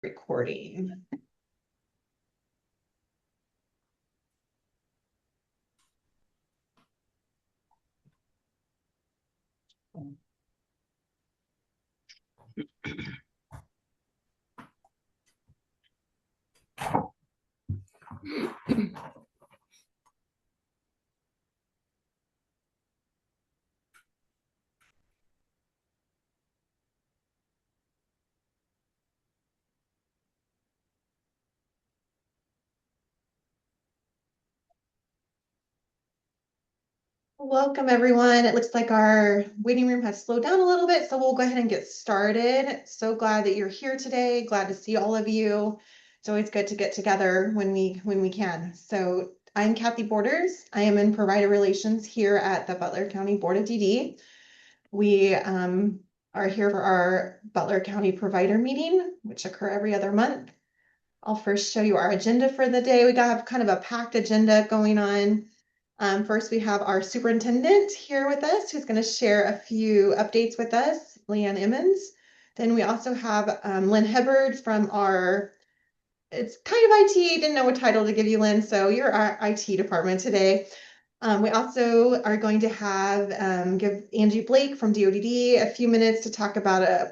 Recording. Welcome everyone. It looks like our waiting room has slowed down a little bit, so we'll go ahead and get started. So glad that you're here today. Glad to see all of you. It's always good to get together when we can. So I'm Kathy Borders. I am in provider relations here at the Butler County Board of DD. We are here for our Butler County provider meeting, which occur every other month. I'll first show you our agenda for the day. We got kind of a packed agenda going on. First, we have our superintendent here with us, who's going to share a few updates with us, Leanne Emmons. Then we also have Lynn Hubbard from our, it's kind of IT, didn't know what title to give you, Lynn, so you're our IT department today. We also are going to have give Angie Blake from DODD a few minutes to talk about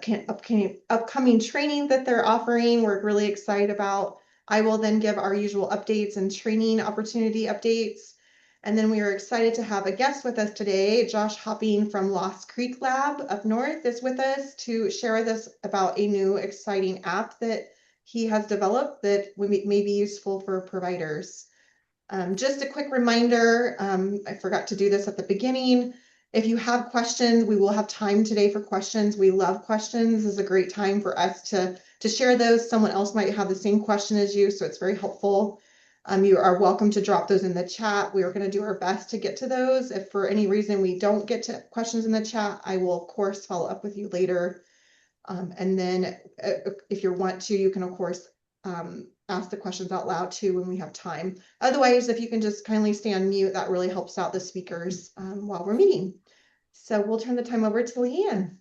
upcoming training that they're offering. We're really excited about. I will then give our usual updates and training opportunity updates. And then we are excited to have a guest with us today. Josh Hopping from Lost Creek Lab up north is with us to share with us about a new exciting app that he has developed that may be useful for providers. Just a quick reminder, I forgot to do this at the beginning. If you have questions, we will have time today for questions. We love questions. This is a great time for us to share those. Someone else might have the same question as you, so it's very helpful. You are welcome to drop those in the chat. We are going to do our best to get to those. If for any reason we don't get to questions in the chat, I will of course follow up with you later. And then if you want to, you can of course ask the questions out loud too when we have time. Otherwise, if you can just kindly stay on mute, that really helps out the speakers while we're meeting. So we'll turn the time over to Leanne.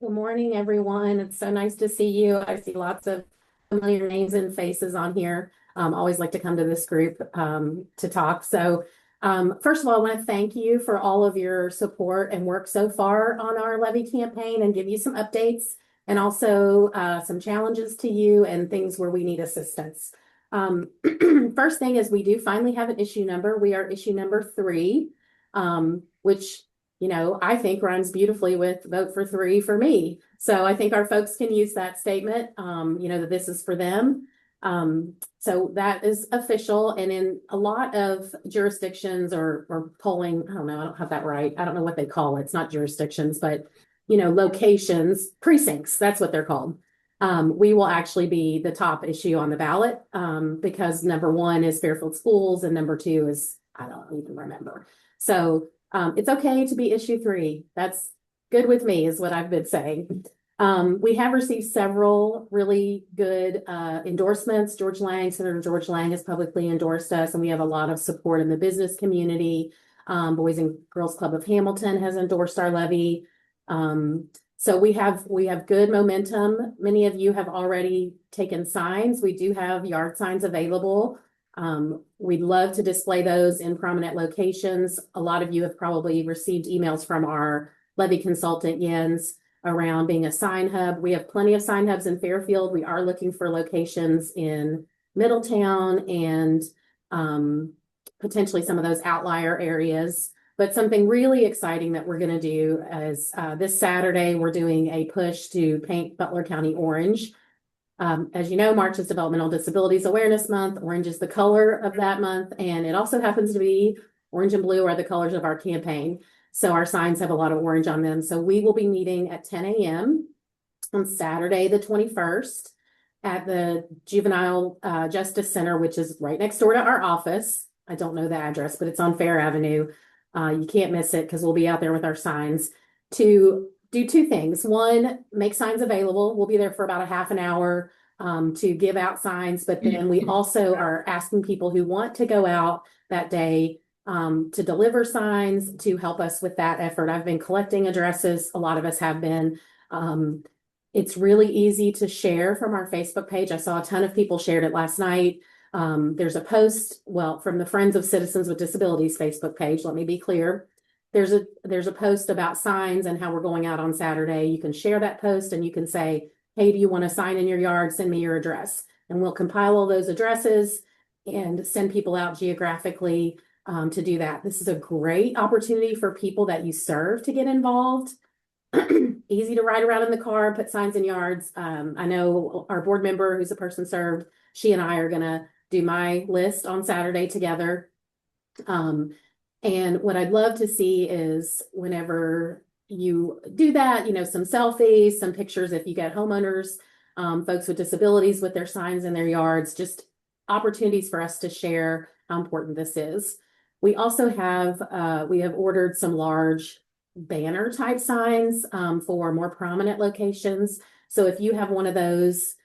Good morning, everyone. It's so nice to see you. I see lots of familiar names and faces on here. Always like to come to this group to talk. So first of all, I want to thank you for all of your support and work so far on our levy campaign and give you some updates and also some challenges to you and things where we need assistance. First thing is we do finally have an issue number. We are issue number 3, which I think rhymes beautifully with vote for 3 for me. So I think our folks can use that statement, that this is for them. So that is official. And in a lot of jurisdictions or polling, I don't know, I don't have that right. I don't know what they call it. It's not jurisdictions, but, locations, precincts, that's what they're called. We will actually be the top issue on the ballot because number 1 is Fairfield Schools and number 2 is, I don't even remember. So it's okay to be issue 3. That's good with me is what I've been saying. We have received several really good endorsements. Senator George Lang has publicly endorsed us, and we have a lot of support in the business community. Boys and Girls Club of Hamilton has endorsed our levy. So we have good momentum. Many of you have already taken signs. We do have yard signs available. We'd love to display those in prominent locations. A lot of you have probably received emails from our levy consultant, Jens, around being a sign hub. We have plenty of sign hubs in Fairfield. We are looking for locations in Middletown and potentially some of those outlier areas. But something really exciting that we're going to do is this Saturday, we're doing a push to paint Butler County orange. As you know, March is Developmental Disabilities Awareness Month. Orange is the color of that month. And it also happens to be orange and blue are the colors of our campaign. So our signs have a lot of orange on them. So we will be meeting at 10 a.m. on Saturday, the 21st at the Juvenile Justice Center, which is right next door to our office. I don't know the address, but it's on Fair Avenue. You can't miss it because we'll be out there with our signs to do 2 things. 1, make signs available. We'll be there for about a half an hour to give out signs, but then we also are asking people who want to go out that day to deliver signs to help us with that effort. I've been collecting addresses. A lot of us have been. It's really easy to share from our Facebook page. I saw a ton of people shared it last night. There's a post, well, from the Friends of Citizens with Disabilities Facebook page. Let me be clear. There's a post about signs and how we're going out on Saturday. You can share that post and you can say, hey, do you want a sign in your yard? Send me your address. And we'll compile all those addresses and send people out geographically to do that. This is a great opportunity for people that you serve to get involved. Easy to ride around in the car, put signs in yards. I know our board member, who's a person served, she and I are gonna do my list on Saturday together. And what I'd love to see is whenever you do that, some selfies, some pictures if you get homeowners, folks with disabilities with their signs in their yards, just opportunities for us to share how important this is. We also we have ordered some large banner type signs for more prominent locations. So if you have one of those,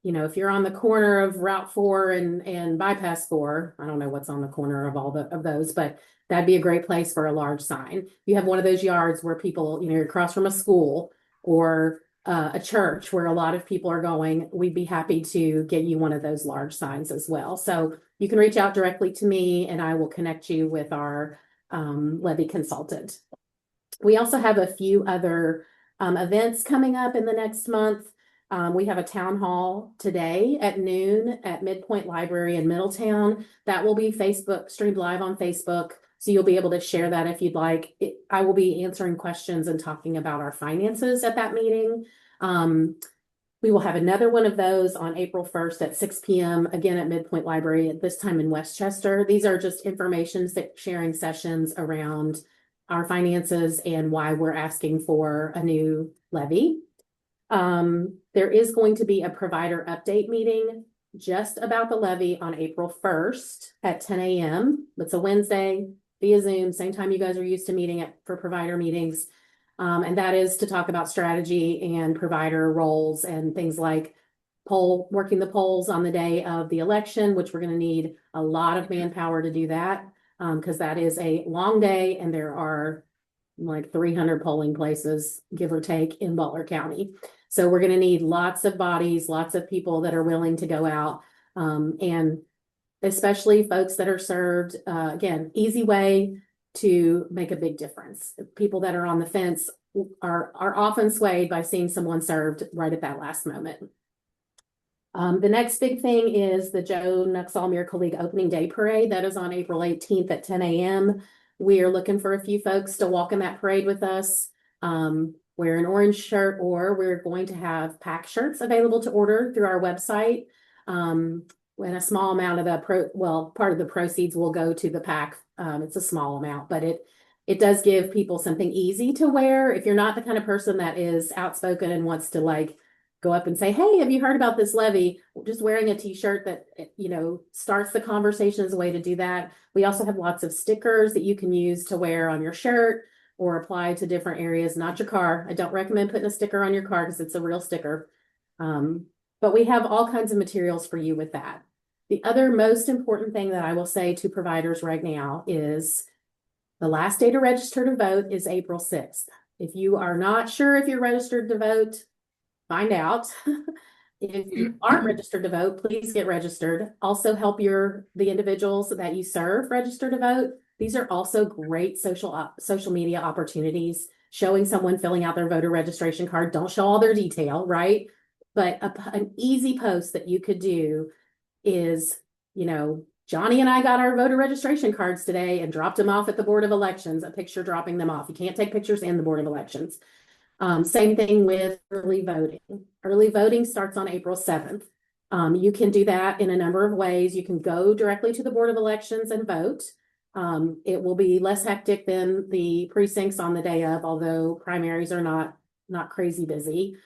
if you're on the corner of Route 4 and Bypass 4, I don't know what's on the corner of all of those, but that'd be a great place for a large sign. You have one of those yards where people, you're across from a school or a church where a lot of people are going, we'd be happy to get you one of those large signs as well. So you can reach out directly to me and I will connect you with our levy consultant. We also have a few other events coming up in the next month. We have a town hall today at noon at Midpoint Library in Middletown. That will be streamed live on Facebook. So you'll be able to share that if you'd like. I will be answering questions and talking about our finances at that meeting. We will have another one of those on April 1st at 6 p.m. again at Midpoint Library, at this time in Westchester. These are just information sharing sessions around our finances and why we're asking for a new levy. There is going to be a provider update meeting just about the levy on April 1st at 10 a.m. It's a Wednesday via Zoom, same time you guys are used to meeting for provider meetings. And that is to talk about strategy and provider roles and things like working the polls on the day of the election, which we're going to need a lot of manpower to do that. Because that is a long day and there are like 300 polling places, give or take, in Butler County. So we're going to need lots of bodies, lots of people that are willing to go out, and especially folks that are served. Again, easy way to make a big difference. People that are on the fence are often swayed by seeing someone served right at that last moment. The next big thing is the Joe Nuxall Miracle League Opening Day Parade. That is on April 18th at 10 a.m. We are looking for a few folks to walk in that parade with us. Wear an orange shirt, or we're going to have pack shirts available to order through our website. When a small amount of part of the proceeds will go to the pack. It's a small amount, but it does give people something easy to wear. If you're not the kind of person that is outspoken and wants to go up and say, hey, have you heard about this levy? Just wearing a t-shirt that, starts the conversation is a way to do that. We also have lots of stickers that you can use to wear on your shirt or apply to different areas, not your car. I don't recommend putting a sticker on your car because it's a real sticker. But we have all kinds of materials for you with that. The other most important thing that I will say to providers right now is the last day to register to vote is April 6th. If you are not sure if you're registered to vote, find out. If you aren't registered to vote, please get registered. Also help the individuals that you serve register to vote. These are also great social media opportunities. Showing someone filling out their voter registration card. Don't show all their detail, right? But an easy post that you could do is, Johnny and I got our voter registration cards today and dropped them off at the Board of Elections, a picture dropping them off. You can't take pictures in the Board of Elections. Same thing with early voting. Early voting starts on April 7th. You can do that in a number of ways. You can go directly to the Board of Elections and vote. It will be less hectic than the precincts on the day of, although primaries are not crazy busy.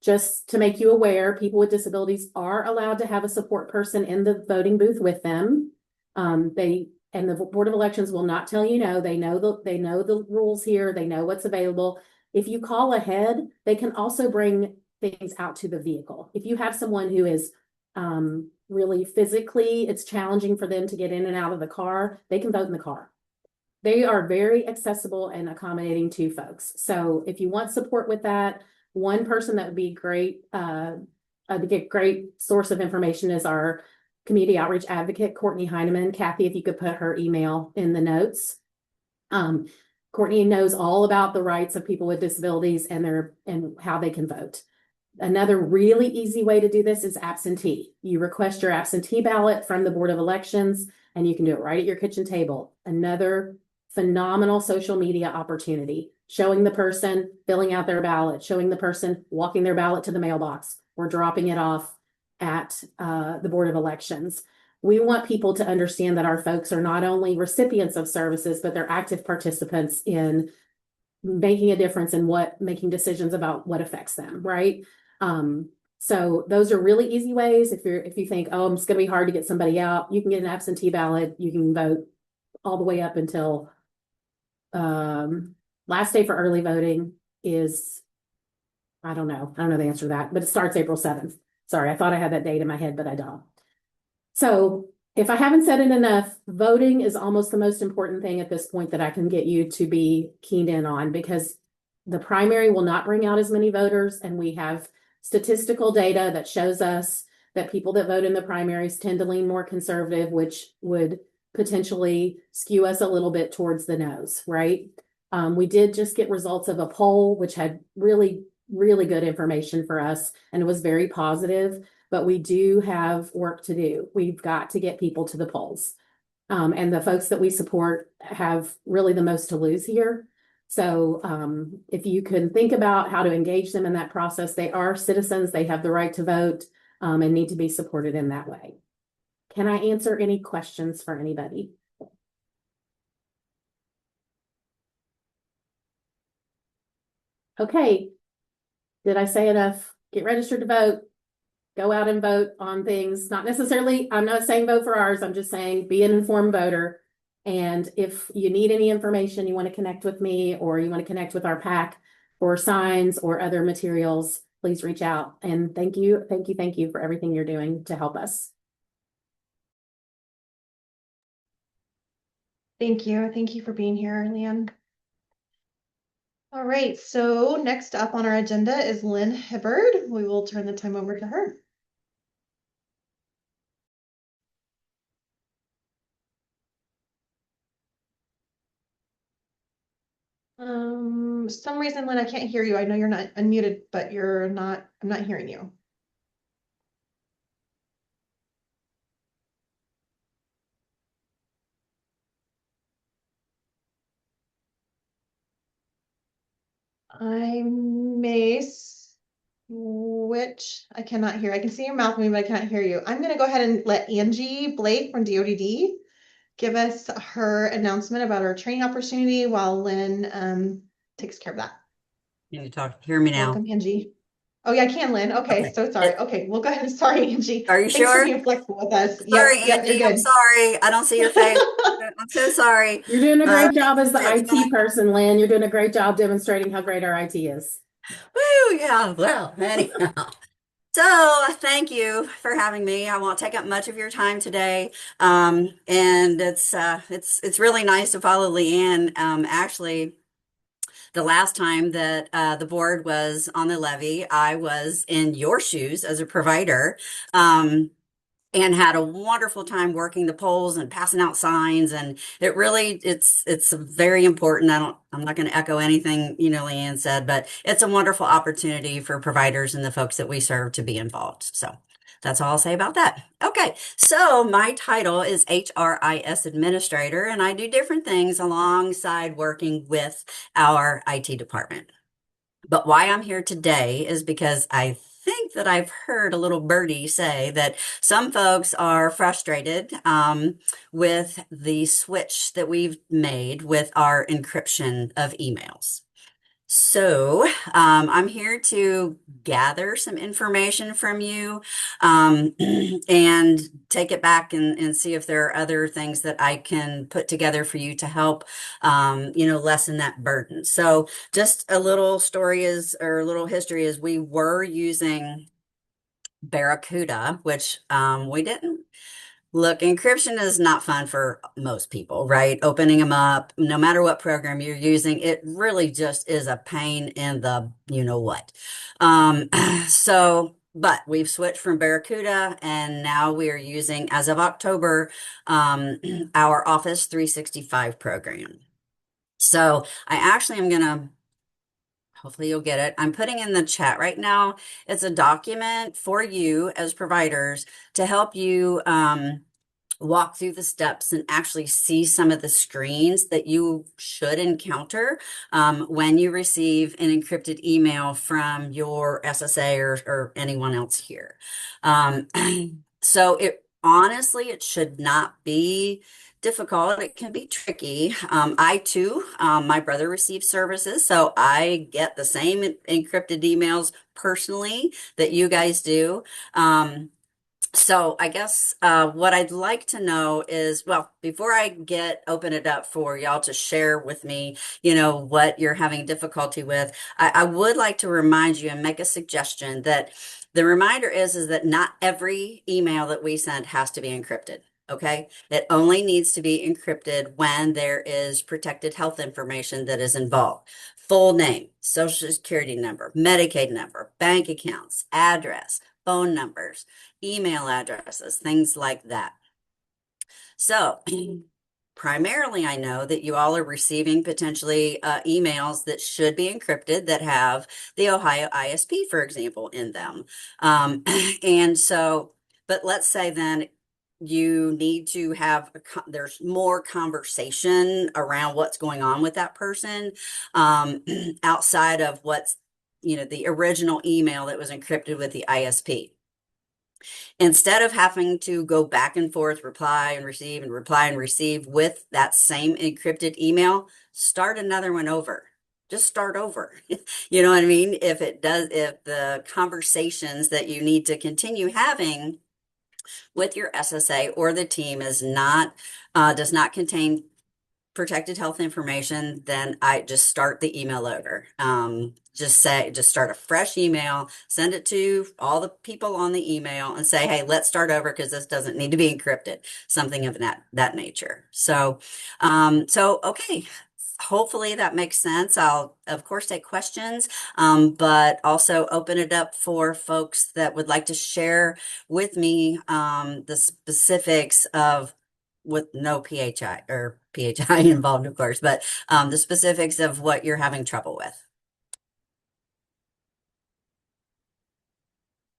Just to make you aware, people with disabilities are allowed to have a support person in the voting booth with them. And the Board of Elections will not tell you no. They know the rules here. They know what's available. If you call ahead, they can also bring things out to the vehicle. If you have someone who is really physically, it's challenging for them to get in and out of the car, they can vote in the car. They are very accessible and accommodating to folks. So if you want support with that, One person that would be great, to get great source of information is our community outreach advocate, Courtney Heineman. Kathy, if you could put her email in the notes. Courtney knows all about the rights of people with disabilities and how they can vote. Another really easy way to do this is absentee. You request your absentee ballot from the Board of Elections, and you can do it right at your kitchen table. Another phenomenal social media opportunity, showing the person filling out their ballot, showing the person walking their ballot to the mailbox or dropping it off at the Board of Elections. We want people to understand that our folks are not only recipients of services, but they're active participants in making a difference in making decisions about what affects them, right? So those are really easy ways. If you think, oh, it's going to be hard to get somebody out, you can get an absentee ballot. You can vote all the way up until last day for early voting is, I don't know the answer to that, but it starts April 7th. Sorry, I thought I had that date in my head, but I don't. So if I haven't said it enough, voting is almost the most important thing at this point that I can get you to be keyed in on, because the primary will not bring out as many voters, and we have statistical data that shows us that people that vote in the primaries tend to lean more conservative, which would potentially skew us a little bit towards the nose, right? We did just get results of a poll, which had really, really good information for us, and it was very positive. But we do have work to do. We've got to get people to the polls. And the folks that we support have really the most to lose here. So if you can think about how to engage them in that process, they are citizens, they have the right to vote, and need to be supported in that way. Can I answer any questions for anybody? Okay. Did I say enough? Get registered to vote. Go out and vote on things. Not necessarily, I'm not saying vote for ours. I'm just saying be an informed voter. And if you need any information, you want to connect with me, or you want to connect with our PAC for signs or other materials, please reach out. And thank you for everything you're doing to help us. Thank you. Thank you for being here, Leanne. All right, so next up on our agenda is Lynn Hibbard. We will turn the time over to her. Some reason, Lynn, I can't hear you. I know you're not unmuted, but I'm not hearing you. I may switch. I cannot hear. I can see your mouth moving, but I can't hear you. I'm going to go ahead and let Angie Blake from DODD give us her announcement about our training opportunity while Lynn takes care of that. Can you hear me now? Welcome, Angie. Oh yeah, I can, Lynn. Okay, so sorry. Okay, we'll go ahead. Sorry, Angie. Are you Thanks sure? for being flexible with us. Sorry, Yep, Angie. you're I'm good. sorry. I don't see your face. I'm so sorry. You're doing a great job as the IT person, Lynn. You're doing a great job demonstrating how great our IT is. Woo, yeah. Well, anyhow. So thank you for having me. I won't take up much of your time today. And it's really nice to follow Leanne. Actually, the last time that the board was on the levy, I was in your shoes as a provider. And had a wonderful time working the polls and passing out signs. And it's very important. I'm not going to echo anything, Leanne said, but it's a wonderful opportunity for providers and the folks that we serve to be involved. So that's all I'll say about that. Okay. So my title is HRIS Administrator, and I do different things alongside working with our IT department. But why I'm here today is because I think that I've heard a little birdie say that some folks are frustrated with the switch that we've made with our encryption of emails. So I'm here to gather some information from you and take it back and see if there are other things that I can put together for you to help, lessen that burden. So just a little a little history is we were using Barracuda, which we didn't Look, encryption is not fun for most people, right? Opening them up, no matter what program you're using, it really just is a pain in the you know what. Um, but we've switched from Barracuda and now we are using, as of October, our Office 365 program. So I actually am going to, hopefully you'll get it. I'm putting in the chat right now. It's a document for you as providers to help you walk through the steps and actually see some of the screens that you should encounter when you receive an encrypted email from your SSA or anyone else here. Um, so it honestly, it should not be difficult. It can be tricky. I too, my brother receives services, so I get the same encrypted emails personally that you guys do. So I guess what I'd like to know is, well, before I open it up for y'all to share with me, what you're having difficulty with, I would like to remind you and make a suggestion that the reminder is that not every email that we send has to be encrypted. Okay. It only needs to be encrypted when there is protected health information that is involved. Full name, social security number, Medicaid number, bank accounts, address, phone numbers, email addresses, things like that. So primarily, I know that you all are receiving potentially emails that should be encrypted that have the Ohio ISP, for example, in them. And so, but let's say then you need to have, there's more conversation around what's going on with that person outside of what's, the original email that was encrypted with the ISP. Instead of having to go back and forth, reply and receive and reply and receive with that same encrypted email, start another one over. Just start over. You know what I mean? If the conversations that you need to continue having with your SSA or the team does not contain protected health information, then I just start the email over. Just start a fresh email, send it to all the people on the email and say, hey, let's start over because this doesn't need to be encrypted, something of that nature. So, okay. Hopefully that makes sense. I'll, of course, take questions, but also open it up for folks that would like to share with me the specifics of, with no PHI involved, of course, but the specifics of what you're having trouble with.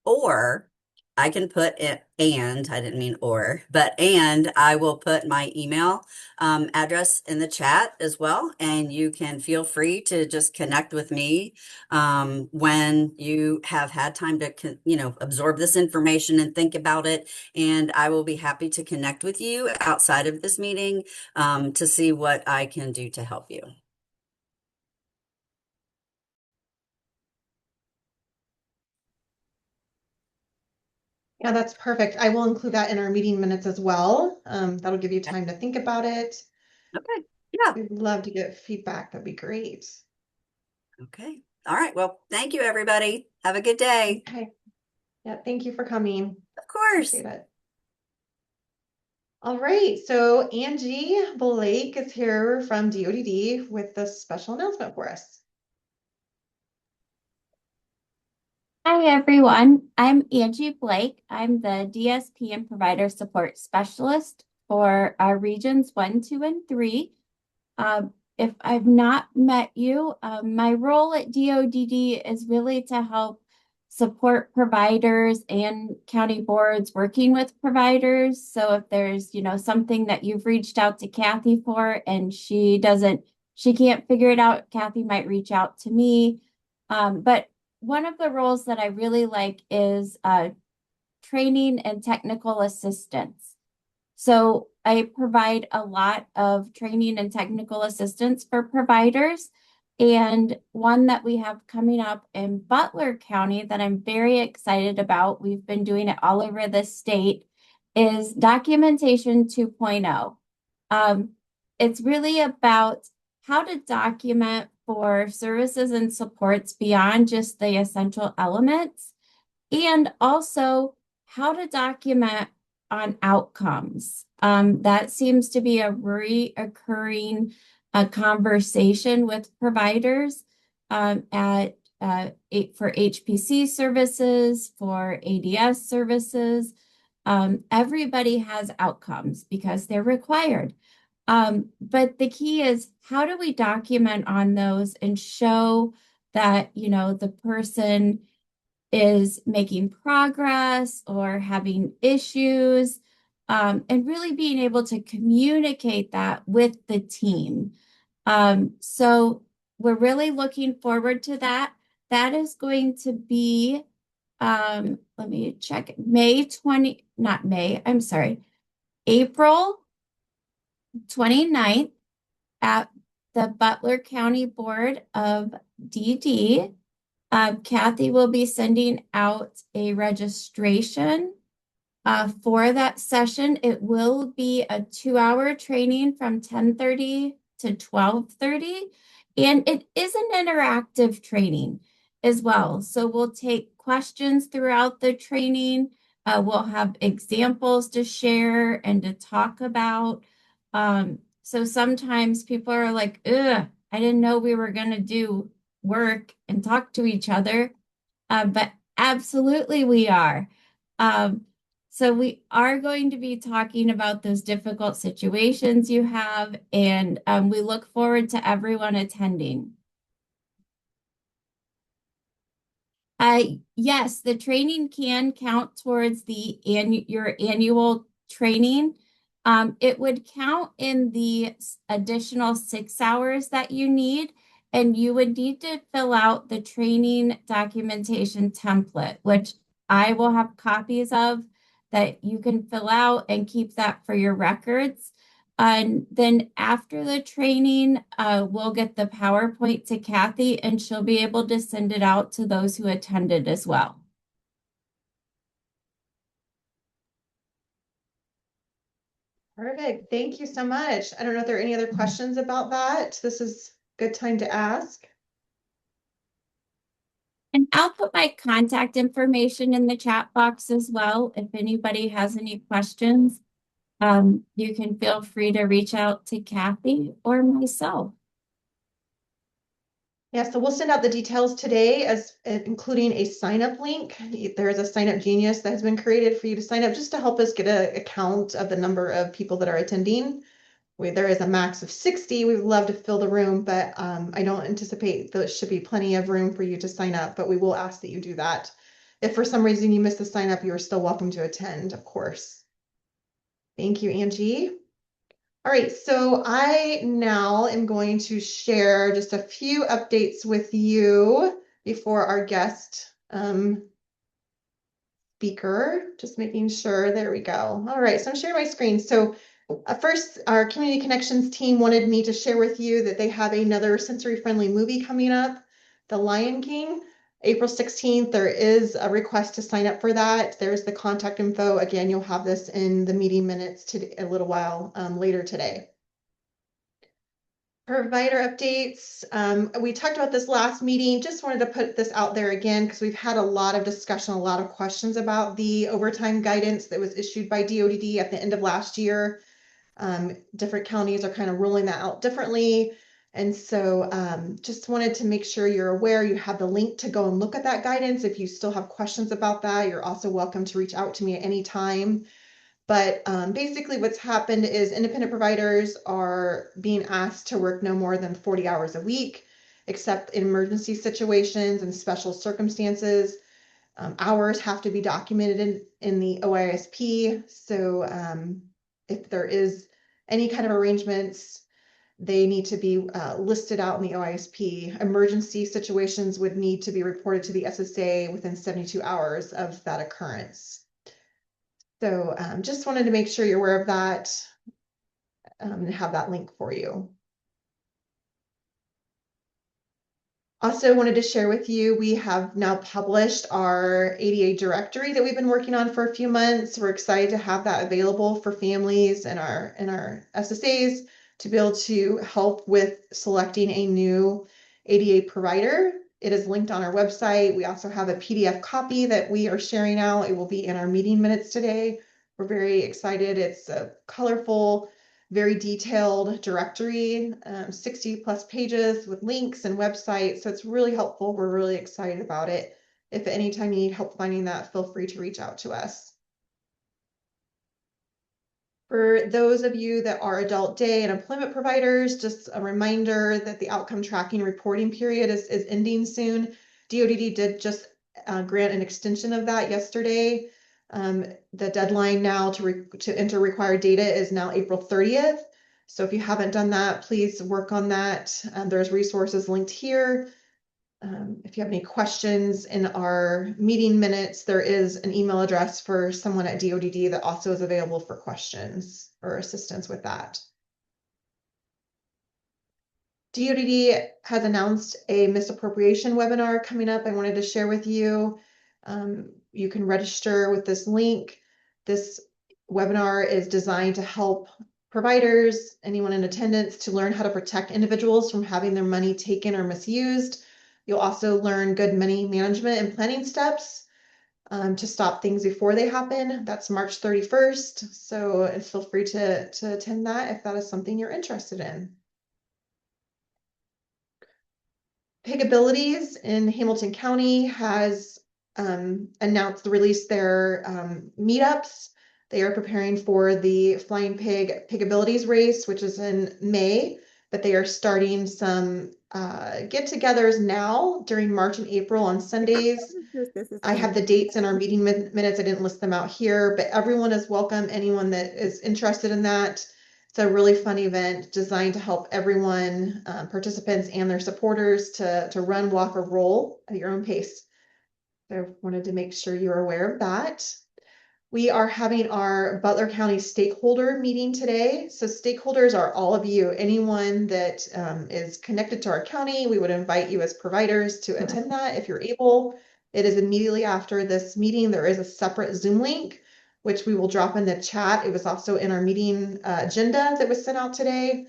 Or I can put it, and I didn't mean and I will put my email address in the chat as well. And you can feel free to just connect with me when you have had time to, absorb this information and think about it. And I will be happy to connect with you outside of this meeting to see what I can do to help you. Yeah, that's perfect. I will include that in our meeting minutes as well. That'll give you time to think about it. Okay. Yeah. We'd love to get feedback. That'd be great. Okay. All right. Well, thank you, everybody. Have a good day. Okay. Yeah, thank you for coming. Of course. Appreciate it. All right, so Angie Blake is here from DODD with the special announcement for us. Hi, everyone. I'm Angie Blake. I'm the DSP and Provider Support Specialist for our Regions 1, 2, and 3. If I've not met you, my role at DODD is really to help support providers and county boards working with providers. So if there's, something that you've reached out to Kathy for and she can't figure it out, Kathy might reach out to me. But one of the roles that I really like is training and technical assistance. So I provide a lot of training and technical assistance for providers. And one that we have coming up in Butler County that I'm very excited about, we've been doing it all over the state, is Documentation 2.0. It's really about how to document for services and supports beyond just the essential elements, and also how to document on outcomes. That seems to be a reoccurring conversation with providers for HPC services, for ADS services. Everybody has outcomes because they're required. But the key is, how do we document on those and show that, the person is making progress or having issues, and really being able to communicate that with the team. So we're really looking forward to that. That is going to be, let me check, April 29th at the Butler County Board of DD. Kathy will be sending out a registration for that session. It will be a 2-hour training from 10:30 to 12:30, and it is an interactive training as well. So we'll take questions throughout the training. We'll have examples to share and to talk about. So sometimes people are like, ugh, I didn't know we were going to do work and talk to each other. But absolutely we are. So we are going to be talking about those difficult situations you have, and we look forward to everyone attending. Yes, the training can count towards your annual training. It would count in the additional 6 hours that you need, and you would need to fill out the training documentation template, which I will have copies of that you can fill out and keep that for your records. And then after the training, we'll get the PowerPoint to Kathy, and she'll be able to send it out to those who attended as well. Perfect. Thank you so much. I don't know if there are any other questions about that. This is a good time to ask. And I'll put my contact information in the chat box as well. If anybody has any questions, you can feel free to reach out to Kathy or myself. Yeah, so we'll send out the details today, as including a sign-up link. There is a sign-up genius that has been created for you to sign up just to help us get a count of the number of people that are attending. There is a max of 60. We'd love to fill the room, but I don't anticipate there should be plenty of room for you to sign up, but we will ask that you do that. If for some reason you missed the sign up, you are still welcome to attend, of course. Thank you, Angie. All right, so I now am going to share just a few updates with you before our guest speaker, just making sure, there we go. All right, so I'm sharing my screen. So first, our Community Connections team wanted me to share with you that they have another sensory-friendly movie coming up, The Lion King. April 16th, there is a request to sign up for that. There's the contact info. Again, you'll have this in the meeting minutes today, a little while later today. Provider updates. We talked about this last meeting. Just wanted to put this out there again because we've had a lot of discussion, a lot of questions about the overtime guidance that was issued by DODD at the end of last year. Different counties are kind of rolling that out differently. And so just wanted to make sure you're aware you have the link to go and look at that guidance. If you still have questions about that, you're also welcome to reach out to me at any time. But basically what's happened is independent providers are being asked to work no more than 40 hours a week, except in emergency situations and special circumstances. Hours have to be documented in the OISP. So if there is any kind of arrangements, they need to be listed out in the OISP. Emergency situations would need to be reported to the SSA within 72 hours of that occurrence. So just wanted to make sure you're aware of that and have that link for you. Also wanted to share with you, we have now published our ADA directory that we've been working on for a few months. We're excited to have that available for families and our SSAs to be able to help with selecting a new ADA provider. It is linked on our website. We also have a PDF copy that we are sharing out. It will be in our meeting minutes today. We're very excited. It's a colorful, very detailed directory, 60 plus pages with links and websites. So it's really helpful. We're really excited about it. If at any time you need help finding that, feel free to reach out to us. For those of you that are adult day and employment providers, just a reminder that the outcome tracking reporting period is ending soon. DoDD did just grant an extension of that yesterday. The deadline now to enter required data is now April 30th. So if you haven't done that, please work on that. There's resources linked here. If you have any questions in our meeting minutes, there is an email address for someone at DoDD that also is available for questions or assistance with that. DoDD has announced a misappropriation webinar coming up. I wanted to share with you. You can register with this link. This webinar is designed to help providers, anyone in attendance, to learn how to protect individuals from having their money taken or misused. You'll also learn good money management and planning steps to stop things before they happen. That's March 31st. So feel free to attend that if that is something you're interested in. Pig Abilities in Hamilton County has announced the release their meetups. They are preparing for the Flying Pig Abilities race, which is in May, but they are starting some get-togethers now during March and April on Sundays. I have the dates in our meeting minutes. I didn't list them out here, but everyone is welcome. Anyone that is interested in that. It's a really fun event designed to help everyone, participants and their supporters to run, walk, or roll at your own pace. So I wanted to make sure you're aware of that. We are having our Butler County stakeholder meeting today. So stakeholders are all of you, anyone that is connected to our county. We would invite you as providers to attend that if you're able. It is immediately after this meeting. There is a separate Zoom link, which we will drop in the chat. It was also in our meeting agenda that was sent out today.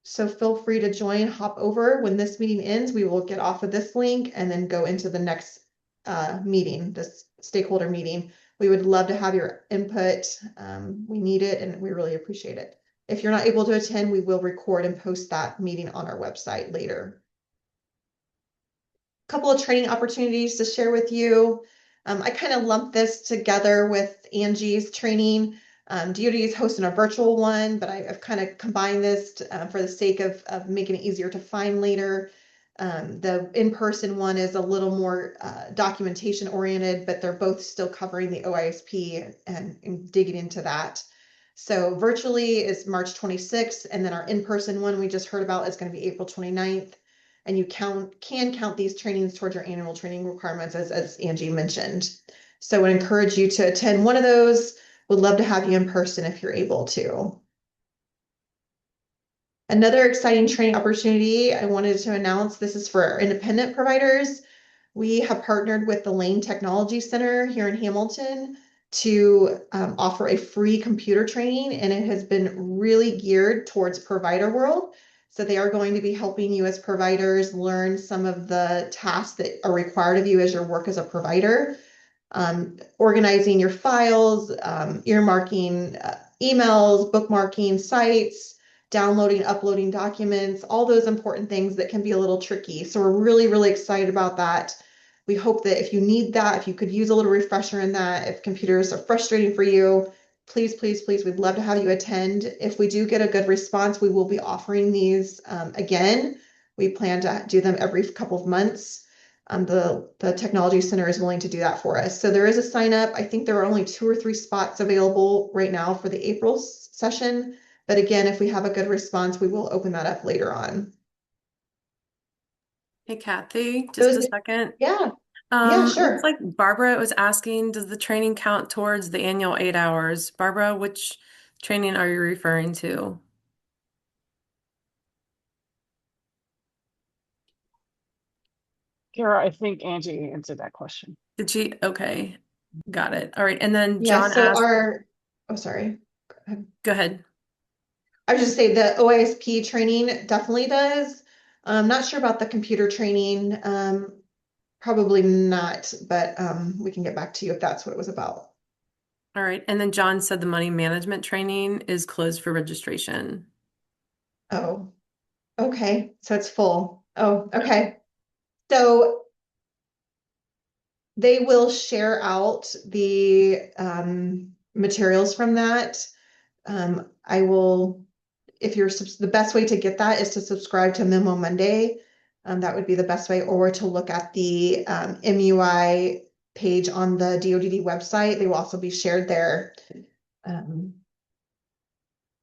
So feel free to join, hop over. When this meeting ends, we will get off of this link and then go into the next meeting, this stakeholder meeting. We would love to have your input. We need it and we really appreciate it. If you're not able to attend, we will record and post that meeting on our website later. A couple of training opportunities to share with you. I kind of lumped this together with Angie's training. DoD is hosting a virtual one, but I've kind of combined this for the sake of making it easier to find later. The in-person one is a little more documentation oriented, but they're both still covering the OISP and digging into that. So virtually is March 26th, and then our in-person one we just heard about is going to be April 29th. And you can count these trainings towards your annual training requirements, as Angie mentioned. So I would encourage you to attend one of those. Would love to have you in person if you're able to. Another exciting training opportunity I wanted to announce, this is for our independent providers. We have partnered with the Lane Technology Center here in Hamilton to offer a free computer training, and it has been really geared towards provider world. So they are going to be helping you as providers learn some of the tasks that are required of you as your work as a provider. Organizing your files, earmarking emails, bookmarking sites, downloading, uploading documents, all those important things that can be a little tricky. So we're really, really excited about that. We hope that if you need that, if you could use a little refresher in that, if computers are frustrating for you, please, please, please, we'd love to have you attend. If we do get a good response, we will be offering these again. We plan to do them every couple of months. The Technology Center is willing to do that for us. So there is a sign up. I think there are only 2 or 3 spots available right now for the April session. But again, if we have a good response, we will open that up later on. Hey, Kathy, just a second. Yeah, yeah, sure. Looks like Barbara was asking, does the training count towards the annual 8 hours? Barbara, which training are you referring to? Kara, I think Angie answered that question. Did she? Okay, got it. All right, and then Yeah, John so asked. oh, sorry. Go ahead. I was just saying the OISP training definitely does. I'm not sure about the computer training. Probably not, but we can get back to you if that's what it was about. All right. And then John said the money management training is closed for registration. Oh, okay. So it's full. Oh, okay. So they will share out the materials from that. I will, if you're the best way to get that is to subscribe to Memo Monday. That would be the best way, or to look at the MUI page on the DoDD website. They will also be shared there.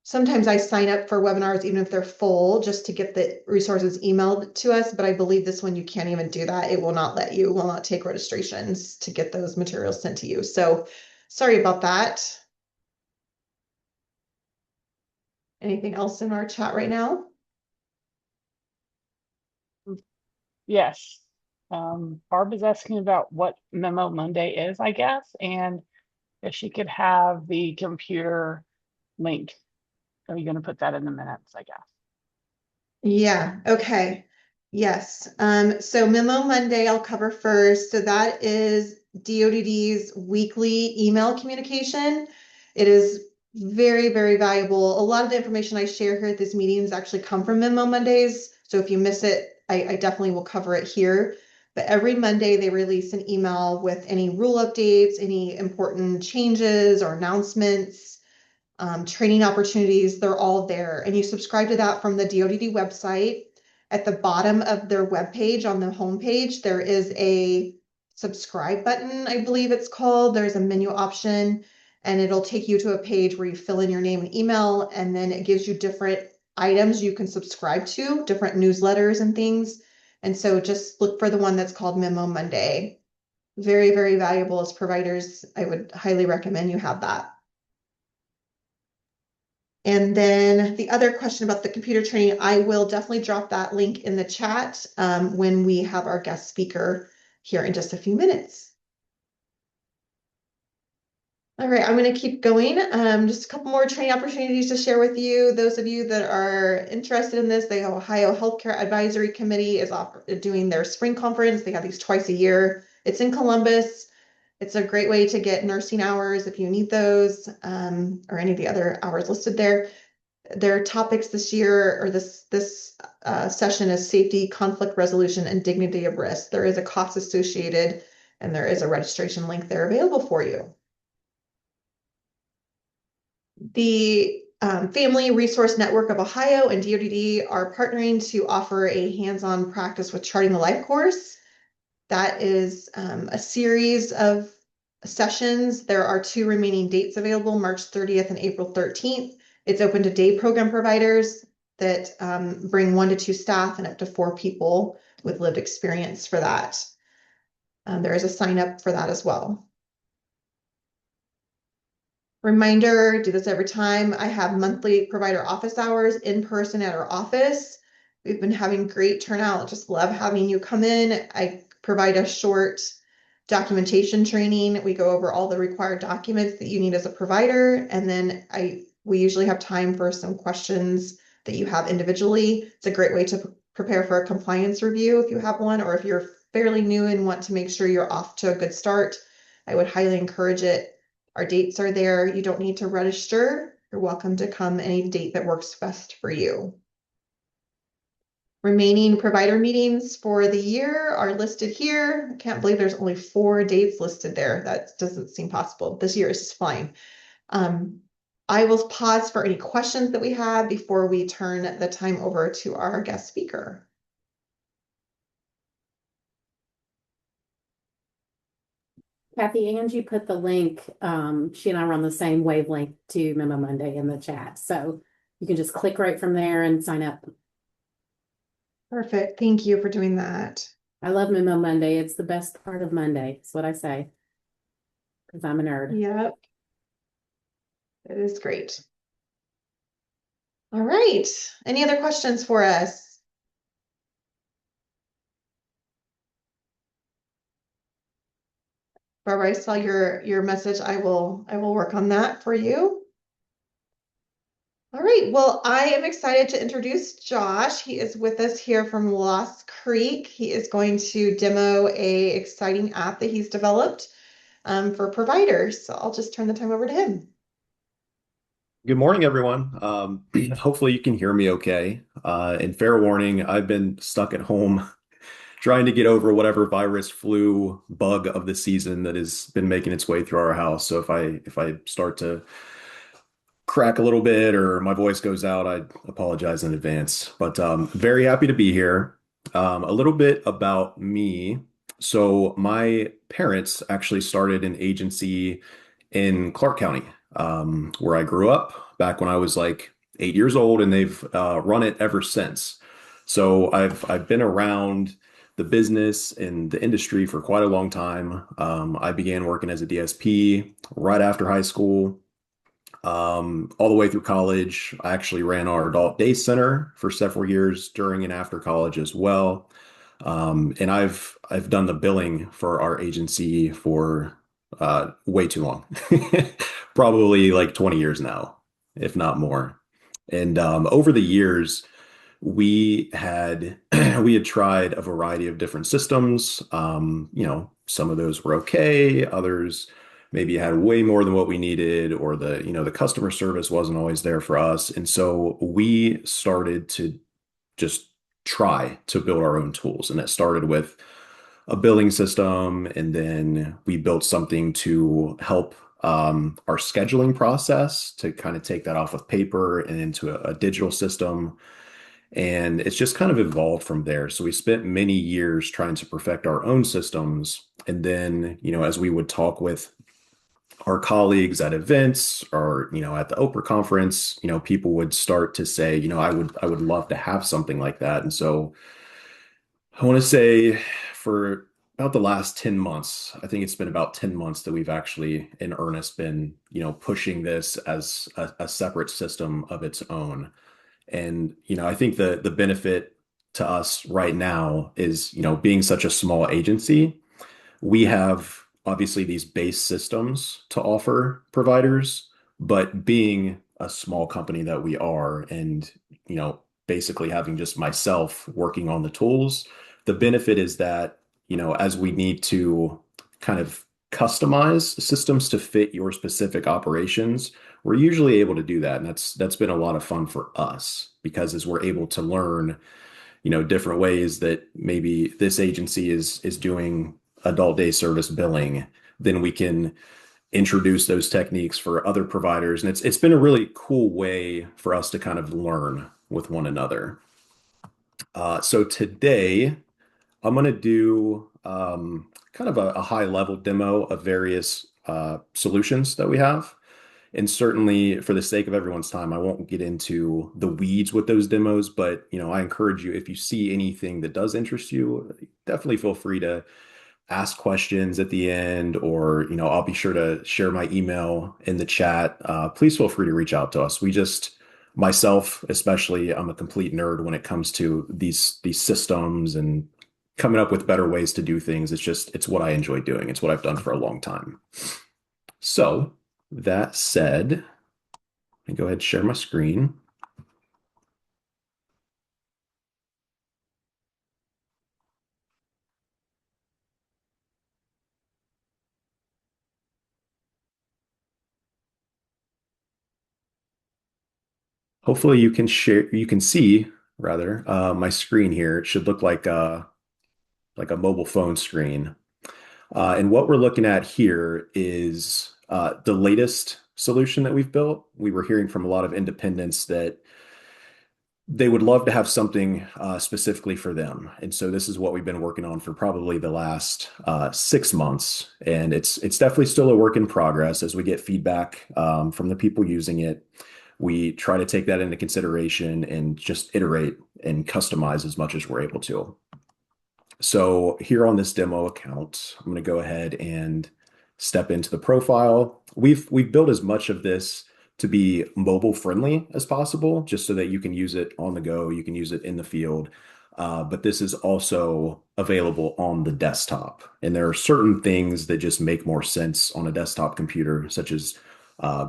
Sometimes I sign up for webinars, even if they're full, just to get the resources emailed to us. But I believe this one, you can't even do that. It will not let you, will not take registrations to get those materials sent to you. So sorry about that. Anything else in our chat right now? Yes. Barb is asking about what Memo Monday is, I guess, and if she could have the computer link. Are you going to put that in the minutes, I guess? Yeah, okay. Yes. So Memo Monday I'll cover first. So that is DoDD's weekly email communication. It is very, very valuable. A lot of the information I share here at this meetings actually come from Memo Mondays. So if you miss it, I definitely will cover it here. But every Monday they release an email with any rule updates, any important changes or announcements, training opportunities, they're all there. And you subscribe to that from the DoDD website. At the bottom of their webpage on the homepage, there is a subscribe button, I believe it's called. There's a menu option, and it'll take you to a page where you fill in your name and email, and then it gives you different items you can subscribe to, different newsletters and things. And so just look for the one that's called Memo Monday. Very, very valuable as providers. I would highly recommend you have that. And then the other question about the computer training, I will definitely drop that link in the chat when we have our guest speaker here in just a few minutes. All right, I'm going to keep going. Just a couple more training opportunities to share with you. Those of you that are interested in this, the Ohio Healthcare Advisory Committee is doing their spring conference. They have these twice a year. It's in Columbus. It's a great way to get nursing hours if you need those, or any of the other hours listed there. Their topics this year, or this session, is safety, conflict resolution, and dignity of risk. There is a cost associated, and there is a registration link there available for you. The Family Resource Network of Ohio and DoDD are partnering to offer a hands-on practice with charting the life course. That is a series of sessions. There are 2 remaining dates available, March 30th and April 13th. It's open to day program providers that bring 1 to 2 staff and up to 4 people with lived experience for that. There is a sign up for that as well. Reminder, do this every time. I have monthly provider office hours in person at our office. We've been having great turnout. Just love having you come in. I provide a short documentation training. We go over all the required documents that you need as a provider, and then we usually have time for some questions that you have individually. It's a great way to prepare for a compliance review if you have one, or if you're fairly new and want to make sure you're off to a good start. I would highly encourage it. Our dates are there. You don't need to register. You're welcome to come any date that works best for you. Remaining provider meetings for the year are listed here. I can't believe there's only 4 dates listed there. That doesn't seem possible. This year is just fine. I will pause for any questions that we have before we turn the time over to our guest speaker. Kathy, Angie put the link. She and I were on the same wavelength to Memo Monday in the chat. So you can just click right from there and sign up. Perfect. Thank you for doing that. I love Memo Monday. It's the best part of Monday. That's what I say. Because I'm a nerd. Yep. It is great. All right. Any other questions for us? Barbara, I saw your message. I will work on that for you. All right. Well, I am excited to introduce Josh. He is with us here from Lost Creek. He is going to demo a exciting app that he's developed. for providers. So I'll just turn the time over to him. Good morning, everyone. Hopefully you can hear me okay. And fair warning, I've been stuck at home trying to get over whatever virus flu bug of the season that has been making its way through our house. So if I start to crack a little bit or my voice goes out, I apologize in advance. But very happy to be here. A little bit about me. So my parents actually started an agency in Clark County, where I grew up back when I was like 8 years old, and they've run it ever since. So I've been around the business and the industry for quite a long time. I began working as a DSP right after high school, all the way through college. I actually ran our adult day center for several years during and after college as well. And I've done the billing for our agency for way too long, probably like 20 years now, if not more. And over the years, we had we had tried a variety of different systems. Some of those were okay, others maybe had way more than what we needed, or the customer service wasn't always there for us. And so we started to just try to build our own tools. And it started with a billing system, and then we built something to help our scheduling process, to kind of take that off of paper and into a digital system. And it's just kind of evolved from there. So we spent many years trying to perfect our own systems. And then, as we would talk with our colleagues at events or, at the Oprah conference, people would start to say, I would love to have something like that. And so I want to say for about the last 10 months, I think it's been about 10 months that we've actually in earnest been, pushing this as a separate system of its own. And, I think the benefit to us right now is, being such a small agency, we have obviously these base systems to offer providers, but being a small company that we are, and, basically having just myself working on the tools, the benefit is that, as we need to kind of customize systems to fit your specific operations, we're usually able to do that. And that's been a lot of fun for us, because as we're able to learn, different ways that maybe this agency is doing adult day service billing, then we can introduce those techniques for other providers. And it's been a really cool way for us to kind of learn with one another. So today I'm going to do kind of a high level demo of various solutions that we have. And certainly for the sake of everyone's time, I won't get into the weeds with those demos, but I encourage you, if you see anything that does interest you, definitely feel free to ask questions at the end, or I'll be sure to share my email in the chat. Please feel free to reach out to us. Myself especially, I'm a complete nerd when it comes to these systems and coming up with better ways to do things. It's what I enjoy doing. It's what I've done for a long time. So that said, let me go ahead and share my screen. Hopefully you can see rather my screen here. It should look like a mobile phone screen. And what we're looking at here is the latest solution that we've built. We were hearing from a lot of independents that they would love to have something specifically for them. And so this is what we've been working on for probably the last 6 months. And it's definitely still a work in progress. As we get feedback from the people using it, we try to take that into consideration and just iterate and customize as much as we're able to. So here on this demo account, I'm going to go ahead and step into the profile. We've built as much of this to be mobile friendly as possible, just so that you can use it on the go, you can use it in the field. But this is also available on the desktop. And there are certain things that just make more sense on a desktop computer, such as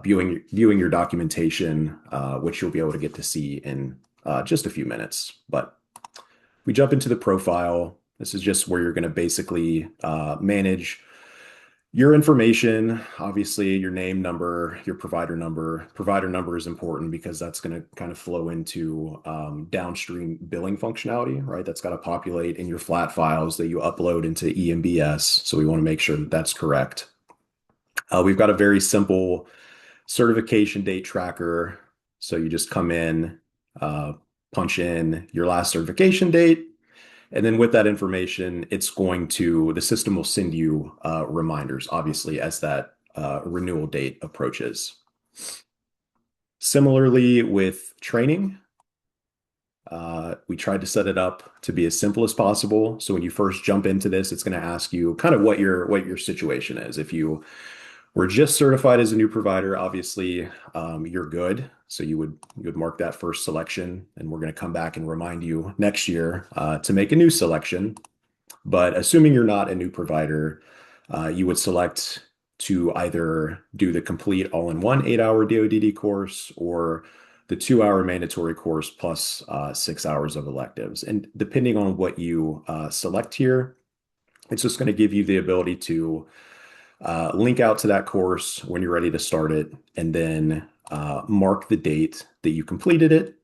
viewing your documentation, which you'll be able to get to see in just a few minutes. But we jump into the profile. This is just where you're going to basically manage Your information, obviously your name, number, your provider number. Provider number is important because that's going to kind of flow into downstream billing functionality, right? That's got to populate in your flat files that you upload into EMBS. So we want to make sure that that's correct. We've got a very simple certification date tracker. So you just come in, punch in your last certification date, and then with that information, the system will send you reminders, obviously, as that renewal date approaches. Similarly, with training, we tried to set it up to be as simple as possible. So when you first jump into this, it's going to ask you kind of what your situation is. If you were just certified as a new provider, obviously, you're good. So you would mark that first selection, and we're going to come back and remind you next year to make a new selection. But assuming you're not a new provider, you would select to either do the complete all-in-one 8-hour DoDD course or the 2-hour mandatory course plus 6 hours of electives. And depending on what you select here, it's just going to give you the ability to link out to that course when you're ready to start it, and then mark the date that you completed it.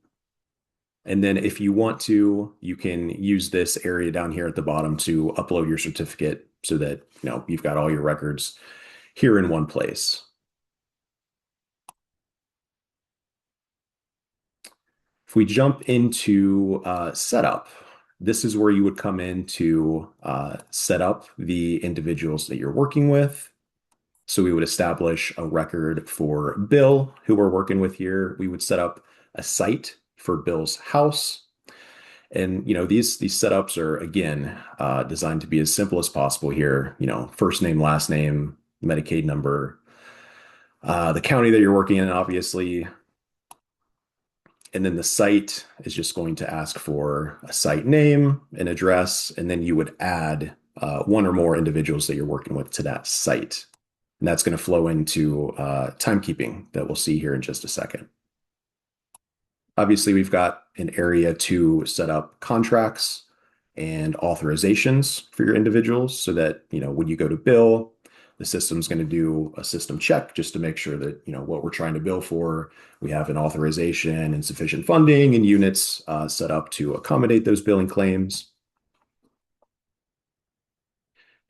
And then if you want to, you can use this area down here at the bottom to upload your certificate so that you've got all your records here in one place. If we jump into setup, this is where you would come in to set up the individuals that you're working with. So we would establish a record for Bill, who we're working with here. We would set up a site for Bill's house. And these setups are, again, designed to be as simple as possible here. First name, last name, Medicaid number, the county that you're working in, obviously. And then the site is just going to ask for a site name, an address, and then you would add one or more individuals that you're working with to that site. And that's going to flow into timekeeping that we'll see here in just a second. Obviously, we've got an area to set up contracts and authorizations for your individuals so that, when you go to bill, the system's going to do a system check just to make sure that, what we're trying to bill for, we have an authorization and sufficient funding and units set up to accommodate those billing claims.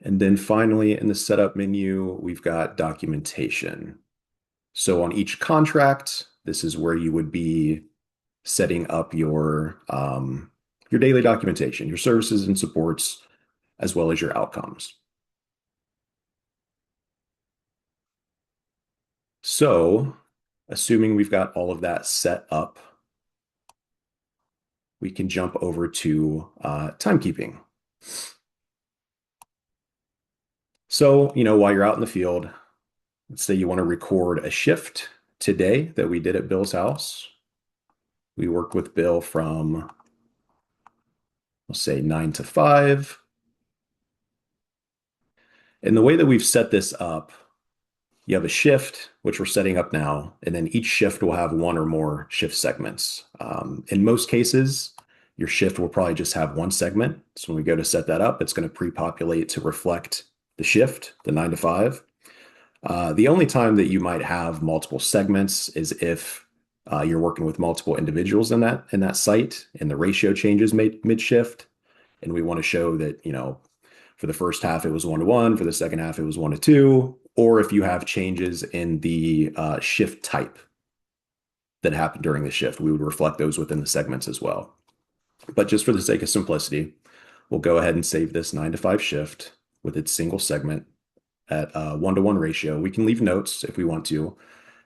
And then finally, in the setup menu, we've got documentation. So on each contract, this is where you would be setting up your daily documentation, your services and supports, as well as your outcomes. So, assuming we've got all of that set up, we can jump over to timekeeping. So, while you're out in the field, let's say you want to record a shift today that we did at Bill's house. We worked with Bill from, let's say, 9 to 5. And the way that we've set this up, you have a shift, which we're setting up now, and then each shift will have one or more shift segments. In most cases, your shift will probably just have one segment. So when we go to set that up, it's going to pre-populate to reflect the shift, the 9 to 5. The only time that you might have multiple segments is if you're working with multiple individuals in that site and the ratio changes mid-shift. And we want to show that, for the first half, it was 1-to-1. For the second half, it was 1-to-2. Or if you have changes in the shift type that happened during the shift, we would reflect those within the segments as well. But just for the sake of simplicity, we'll go ahead and save this 9 to 5 shift with its single segment at a 1-to-1 ratio. We can leave notes if we want to,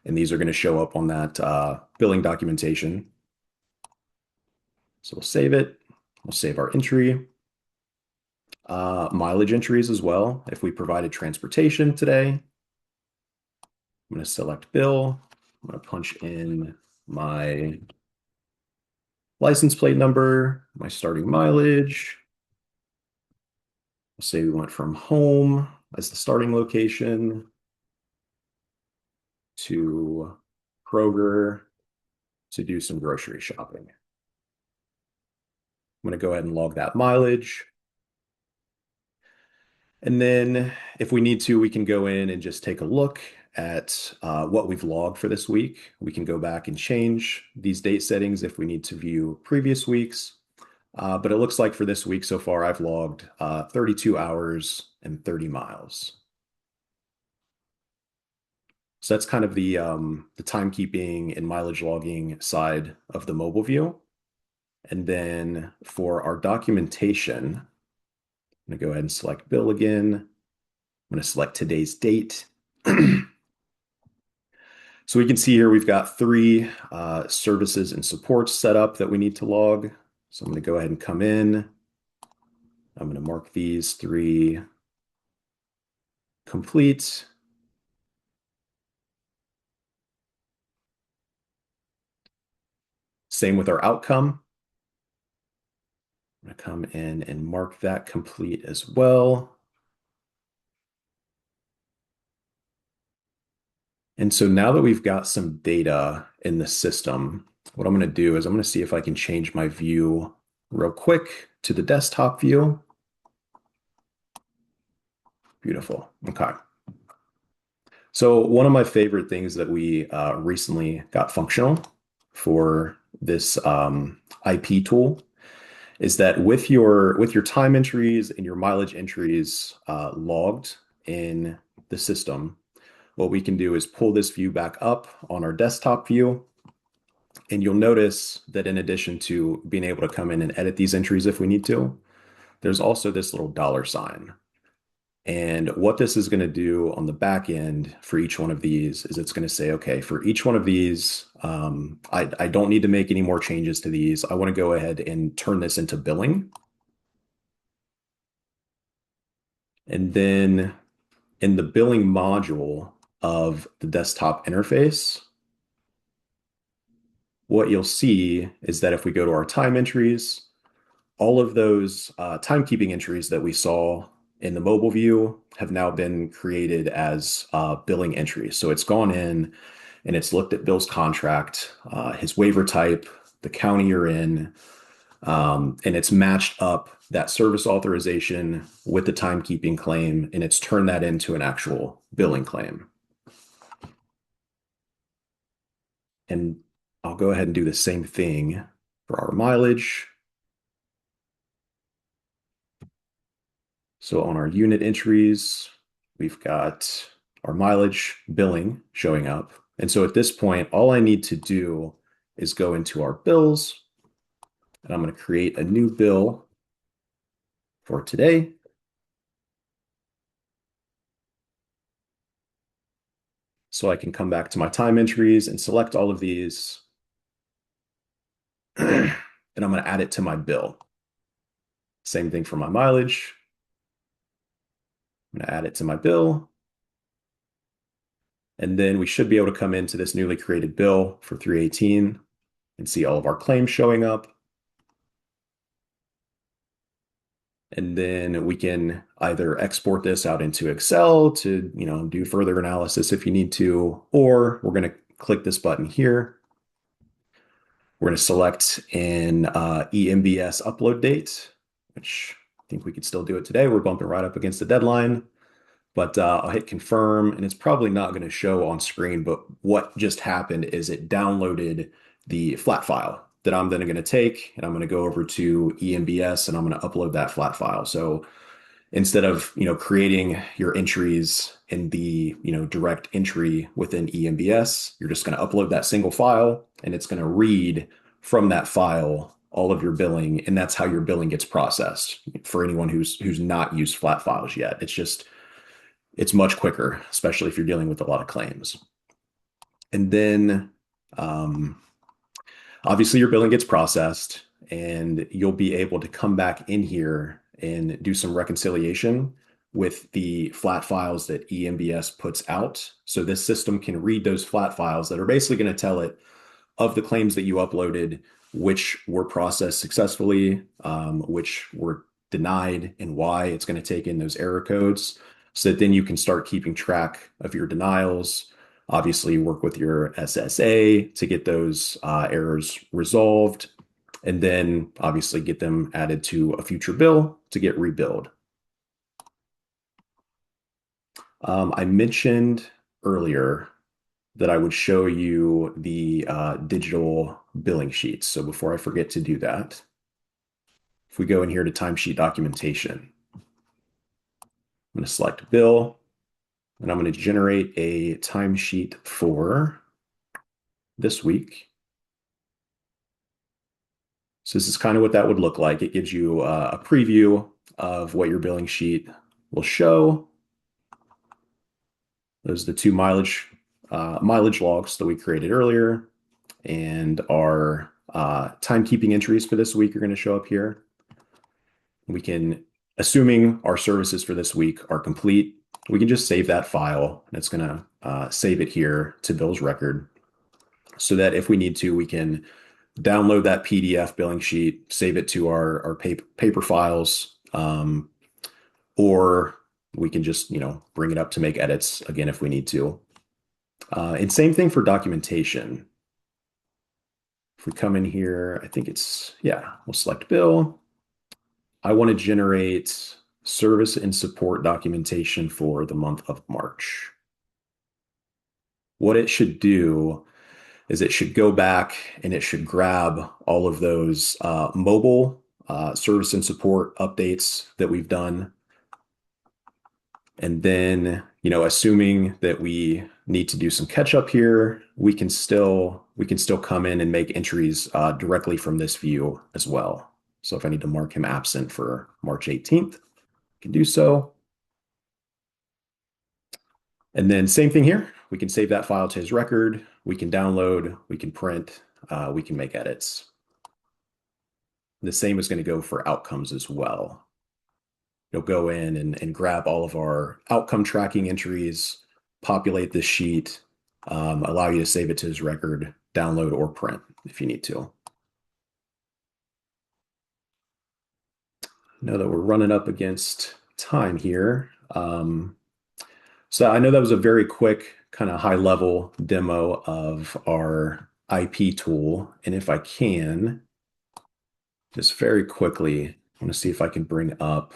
and these are going to show up on that billing documentation. So we'll save it. We'll save our entry. Mileage entries as well. If we provided transportation today, I'm going to select bill. I'm going to punch in my license plate number, my starting mileage. We'll say we went from home as the starting location to Kroger to do some grocery shopping. I'm going to go ahead and log that mileage. And then if we need to, we can go in and just take a look at what we've logged for this week. We can go back and change these date settings if we need to view previous weeks. But it looks like for this week so far, I've logged 32 hours and 30 miles. So that's kind of the timekeeping and mileage logging side of the mobile view. And then for our documentation, I'm going to go ahead and select bill again. I'm going to select today's date. So we can see here we've got three services and supports set up that we need to log. So I'm going to go ahead and come in. I'm going to mark these three complete. Same with our outcome. I'm going to come in and mark that complete as well. And so now that we've got some data in the system, what I'm going to do is I'm going to see if I can change my view real quick to the desktop view. Beautiful. Okay. So one of my favorite things that we recently got functional for this IP tool is that with your time entries and your mileage entries logged in the system, what we can do is pull this view back up on our desktop view. And you'll notice that in addition to being able to come in and edit these entries if we need to, there's also this little $sign. And what this is going to do on the back end for each one of these is it's going to say, okay, for each one of these, I don't need to make any more changes to these. I want to go ahead and turn this into billing. And then in the billing module of the desktop interface, what you'll see is that if we go to our time entries, all of those timekeeping entries that we saw in the mobile view have now been created as billing entries. So it's gone in and it's looked at Bill's contract, his waiver type, the county you're in, and it's matched up that service authorization with the timekeeping claim, and it's turned that into an actual billing claim. And I'll go ahead and do the same thing for our mileage. So on our unit entries, we've got our mileage billing showing up. And so at this point, all I need to do is go into our bills, and I'm going to create a new bill for today. So I can come back to my time entries and select all of these. And I'm going to add it to my bill. Same thing for my mileage. I'm going to add it to my bill. And then we should be able to come into this newly created bill for 318 and see all of our claims showing up. And then we can either export this out into Excel to, do further analysis if you need to, or we're going to click this button here. We're going to select an EMBS upload date, which I think we could still do it today. We're bumping right up against the deadline, but I'll hit confirm, and it's probably not going to show on screen, but what just happened is it downloaded the flat file that I'm then going to take, and I'm going to go over to EMBS and I'm going to upload that flat file. So instead of, creating your entries in the, direct entry within EMBS, you're just going to upload that single file, and it's going to read from that file all of your billing, and that's how your billing gets processed. For anyone who's not used flat files yet, it's much quicker, especially if you're dealing with a lot of claims. And then obviously your billing gets processed, and you'll be able to come back in here and do some reconciliation with the flat files that EMBS puts out. So this system can read those flat files that are basically going to tell it of the claims that you uploaded, which were processed successfully, which were denied, and why. It's going to take in those error codes so that then you can start keeping track of your denials. Obviously, work with your SSA to get those errors resolved, and then obviously get them added to a future bill to get rebilled. I mentioned earlier that I would show you the digital billing sheets. So before I forget to do that, if we go in here to timesheet documentation, I'm going to select bill, and I'm going to generate a timesheet for this week. So this is kind of what that would look like. It gives you a preview of what your billing sheet will show. Those are the two mileage logs that we created earlier, and our timekeeping entries for this week are going to show up here. We can, assuming our services for this week are complete, we can just save that file, and it's going to save it here to Bill's record, so that if we need to, we can download that PDF billing sheet, save it to our paper files, or we can just, bring it up to make edits again if we need to. And same thing for documentation. If we come in here, I think we'll select bill. I want to generate service and support documentation for the month of March. What it should do is it should go back and it should grab all of those mobile service and support updates that we've done. And then, assuming that we need to do some catch up here, we can still come in and make entries directly from this view as well. So if I need to mark him absent for March 18th, I can do so. And then same thing here. We can save that file to his record. We can download, we can print, we can make edits. The same is going to go for outcomes as well. You'll go in and grab all of our outcome tracking entries, populate this sheet, allow you to save it to his record, download or print if you need to. I know that we're running up against time here. So I know that was a very quick kind of high level demo of our IP tool. And if I can, just very quickly, I want to see if I can bring up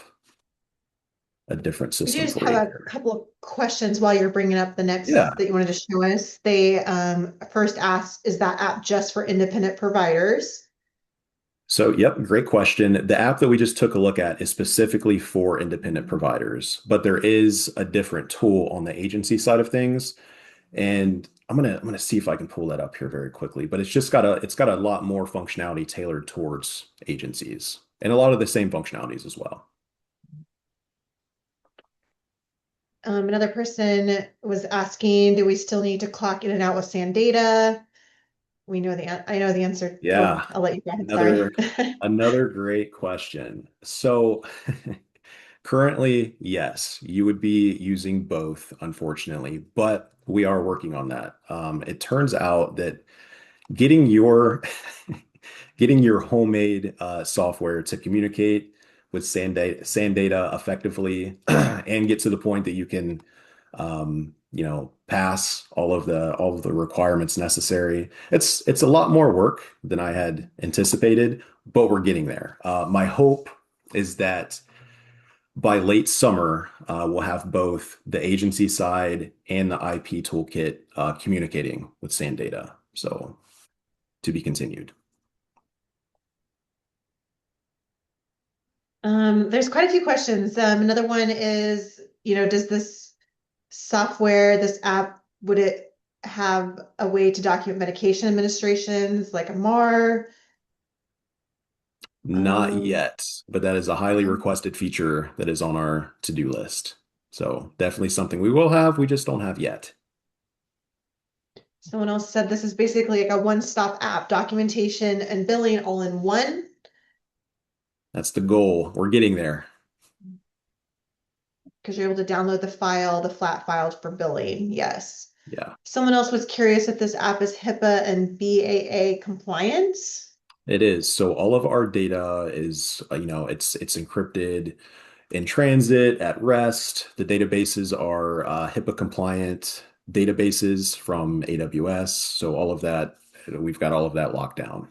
a different We system do just for have you. a couple of questions while you're bringing up the next Yeah. that you wanted to show us. They first asked, is that app just for independent providers? So, yep, great question. The app that we just took a look at is specifically for independent providers, but there is a different tool on the agency side of things. And I'm gonna see if I can pull that up here very quickly, but it's got a lot more functionality tailored towards agencies and a lot of the same functionalities as well. Another person was asking, do we still need to clock in and out with SAN data? I know the answer. Yeah. I'll let you go ahead. Sorry. Another great question. So currently, yes, you would be using both, unfortunately, but we are working on that. It turns out that getting your homemade software to communicate with SAN data effectively and get to the point that you can pass all of the requirements necessary. It's a lot more work than I had anticipated, but we're getting there. My hope is that by late summer, we'll have both the agency side and the IP toolkit communicating with SAN data. So to be continued. There's quite a few questions. Another one is, does this software, this app, would it have a way to document medication administrations like a MAR? Not yet, but that is a highly requested feature that is on our to-do list. So definitely something we will have, we just don't have yet. Someone else said this is basically like a one-stop app, documentation and billing all in one. That's the goal. We're getting there. Because you're able to download the flat files for billing. Yes. Yeah. Someone else was curious if this app is HIPAA and BAA compliant. It is. So all of our data is, it's encrypted in transit, at rest. The databases are HIPAA compliant databases from AWS. So all of that, we've got all of that locked down.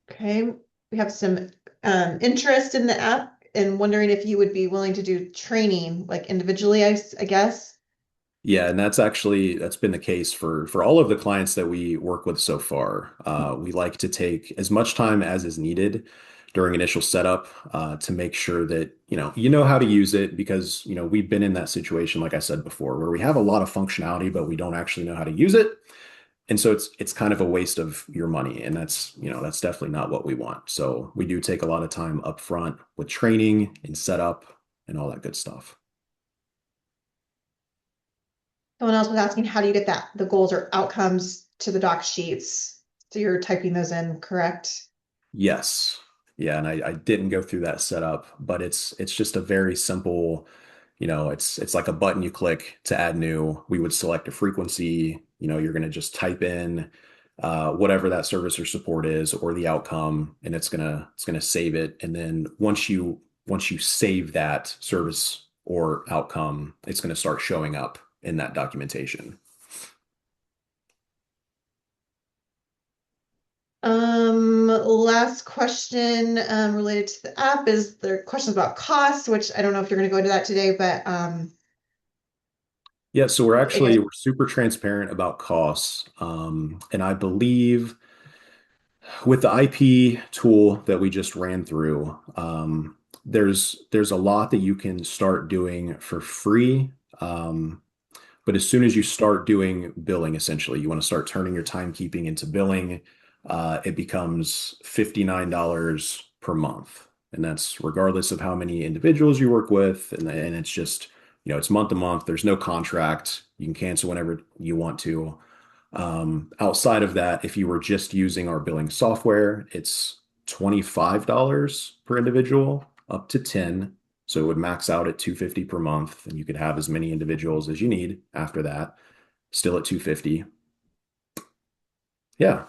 Okay. We have some interest in the app. and wondering if you would be willing to do training like individually, I guess. Yeah, and that's been the case for all of the clients that we work with so far. We like to take as much time as is needed during initial setup to make sure that you know how to use it because we've been in that situation, like I said before, where we have a lot of functionality, but we don't actually know how to use it. And so it's kind of a waste of your money, and that's definitely not what we want. So we do take a lot of time up front with training and setup and all that good stuff. Someone else was asking, how do you get the goals or outcomes to the doc sheets? So you're typing those in, correct? Yes. Yeah, and I didn't go through that setup, but it's just a very simple, it's like a button you click to add new. We would select a frequency, you're going to just type in whatever that service or support is or the outcome, and it's gonna save it. And then once you save that service or outcome, it's going to start showing up in that documentation. Last question related to the app is there questions about cost, which I don't know if you're going to go into that today, but Yeah, so I guess we're super transparent about costs. And I believe with the IP tool that we just ran through, there's a lot that you can start doing for free. But as soon as you start doing billing, essentially, you want to start turning your timekeeping into billing, it becomes $59 per month. And that's regardless of how many individuals you work with. And it's just, it's month to month. There's no contract. You can cancel whenever you want to. Outside of that, if you were just using our billing software, it's $25 per individual, up to 10. So it would max out at 250 per month, and you could have as many individuals as you need after that, still at 250. Yeah.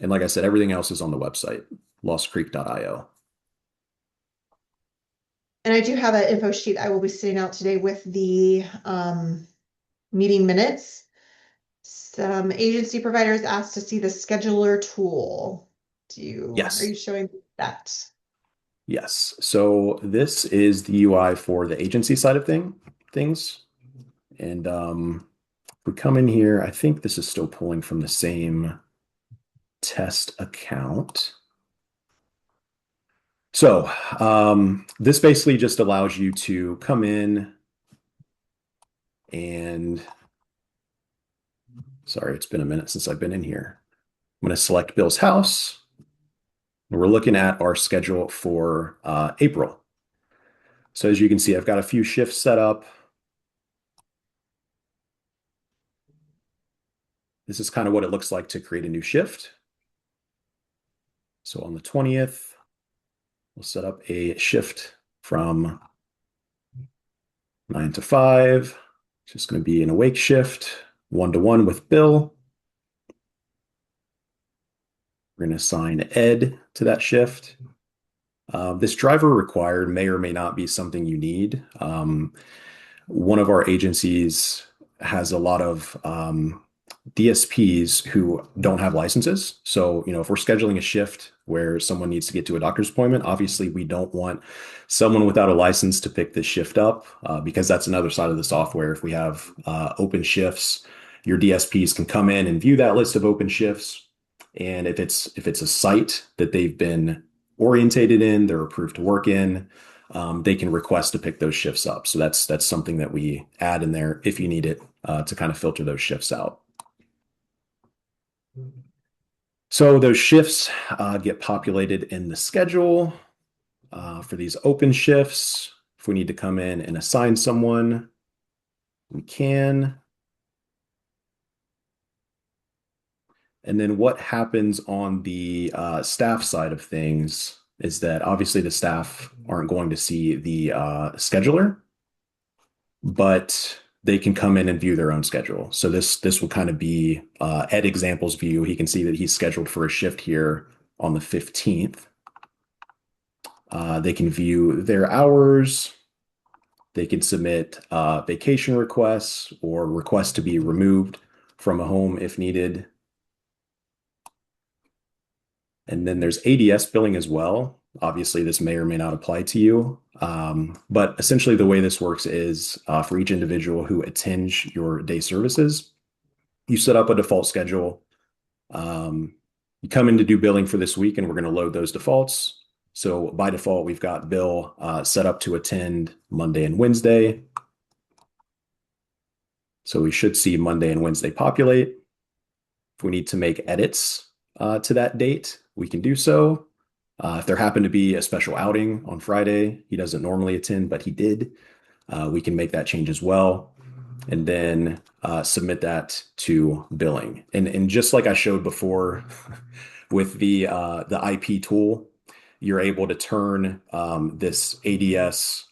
And like I said, everything else is on the website, lostcreek.io. and I do have an info sheet I will be sending out today with the meeting minutes. Some agency providers asked to see the scheduler tool. Are Yes. you showing that? Yes. So this is the UI for the agency side of things. And if we come in here, I think this is still pulling from the same test account. So this basically just allows you to come in and, sorry, it's been a minute since I've been in here. I'm going to select Bill's house. And we're looking at our schedule for April. So as you can see, I've got a few shifts set up. This is kind of what it looks like to create a new shift. So on the 20th, we'll set up a shift from 9 to 5. It's just going to be an awake shift, 1-to-1 with Bill. We're going to assign Ed to that shift. This driver required may or may not be something you need. One of our agencies has a lot of DSPs who don't have licenses. So, if we're scheduling a shift where someone needs to get to a doctor's appointment, obviously we don't want someone without a license to pick this shift up because that's another side of the software. If we have open shifts, your DSPs can come in and view that list of open shifts. And if it's a site that they've been orientated in, they're approved to work in, they can request to pick those shifts up. So that's something that we add in there if you need it to kind of filter those shifts out. So those shifts get populated in the schedule for these open shifts. If we need to come in and assign someone, we can. And then what happens on the staff side of things is that obviously the staff aren't going to see the scheduler, but they can come in and view their own schedule. So this will kind of be Ed Example's view. He can see that he's scheduled for a shift here on the 15th. They can view their hours. They can submit vacation requests or requests to be removed from a home if needed. And then there's ADS billing as well. Obviously, this may or may not apply to you. But essentially, the way this works is for each individual who attends your day services, you set up a default schedule. You come in to do billing for this week, and we're going to load those defaults. So by default, we've got Bill set up to attend Monday and Wednesday. So we should see Monday and Wednesday populate. If we need to make edits to that date, we can do so. If there happened to be a special outing on Friday, he doesn't normally attend, but he did, we can make that change as well. And then submit that to billing. And just like I showed before with the IP tool, you're able to turn this ADS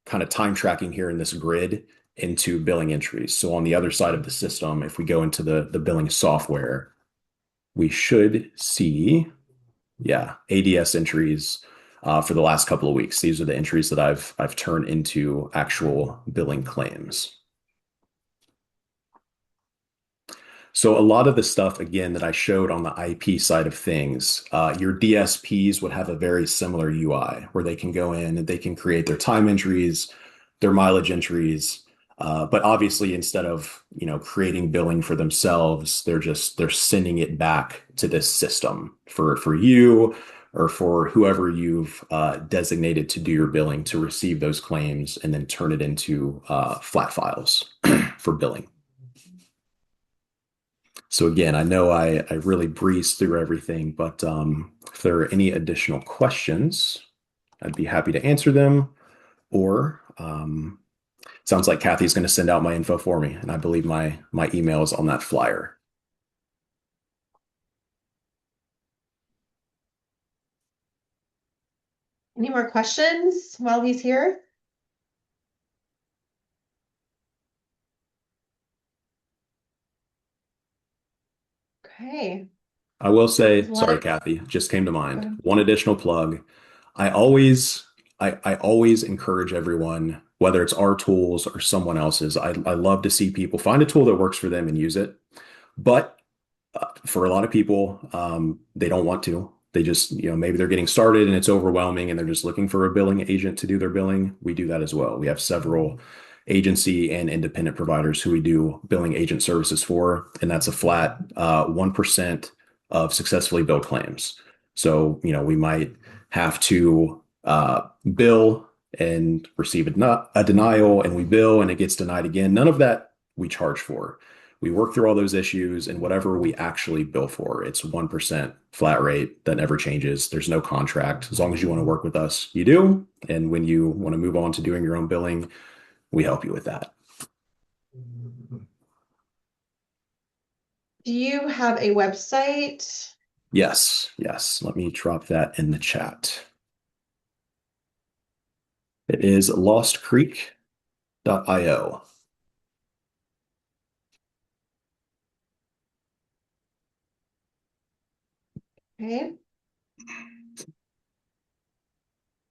kind of time tracking here in this grid into billing entries. So on the other side of the system, if we go into the billing software, we should see, yeah, ADS entries for the last couple of weeks. These are the entries that I've turned into actual billing claims. So a lot of the stuff, again, that I showed on the IP side of things, your DSPs would have a very similar UI where they can go in and they can create their time entries, their mileage entries. But obviously, instead of, creating billing for themselves, they're sending it back to this system for you or for whoever you've designated to do your billing to receive those claims and then turn it into flat files for billing. So again, I know I really breezed through everything, but if there are any additional questions, I'd be happy to answer them. Or sounds like Kathy's going to send out my info for me, and I believe my email is on that flyer. Any more questions while he's here? Okay. I will say, There's a lot sorry, of- Kathy, just came to Go mind. ahead. One additional plug. I always encourage everyone, whether it's our tools or someone else's. I love to see people find a tool that works for them and use it. But for a lot of people, they don't want to. They just, maybe they're getting started and it's overwhelming and they're just looking for a billing agent to do their billing. We do that as well. We have several agency and independent providers who we do billing agent services for, and that's a flat 1% of successfully billed claims. So, we might have to bill and receive a denial, and we bill and it gets denied again. None of that we charge for. We work through all those issues, and whatever we actually bill for, it's 1% flat rate that never changes. There's no contract. As long as you want to work with us, you do. And when you want to move on to doing your own billing, we help you with that. Do you have a website? Yes. Let me drop that in the chat. It is lostcreek.io. Okay.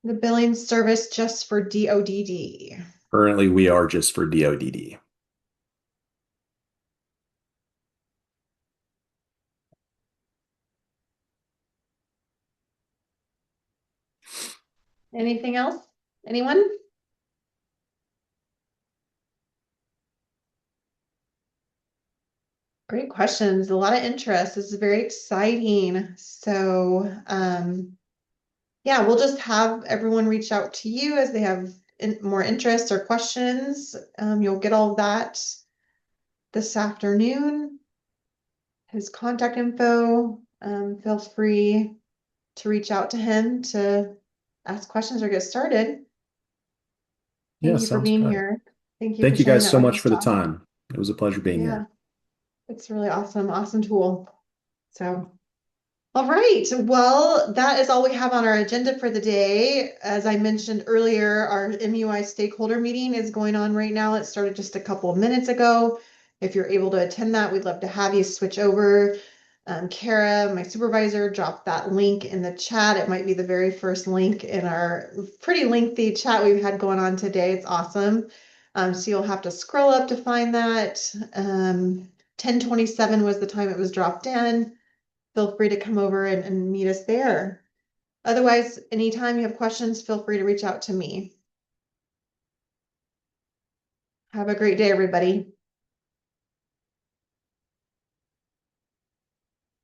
The billing service just for DODD. Currently, we are just for DODD. Anything else? Anyone? Great questions. A lot of interest. This is very exciting. So, yeah, we'll just have everyone reach out to you as they have more interest or questions. You'll get all of that this afternoon. His contact info. Feel free to reach out to him to ask questions or get started. Yeah, Thank you for sounds being good. here. Thank you Thank for you sharing guys that so with much us, for the Josh. time. It was a pleasure being Yeah, here. it's really awesome. Awesome tool. So, all right. Well, that is all we have on our agenda for the day. As I mentioned earlier, our MUI stakeholder meeting is going on right now. It started just a couple of minutes ago. If you're able to attend that, we'd love to have you switch over. Kara, my supervisor, dropped that link in the chat. It might be the very first link in our pretty lengthy chat we've had going on today. It's awesome. So you'll have to scroll up to find that. 10:27 was the time it was dropped in. Feel free to come over and meet us there. Otherwise, anytime you have questions, feel free to reach out to me. Have a great day, everybody.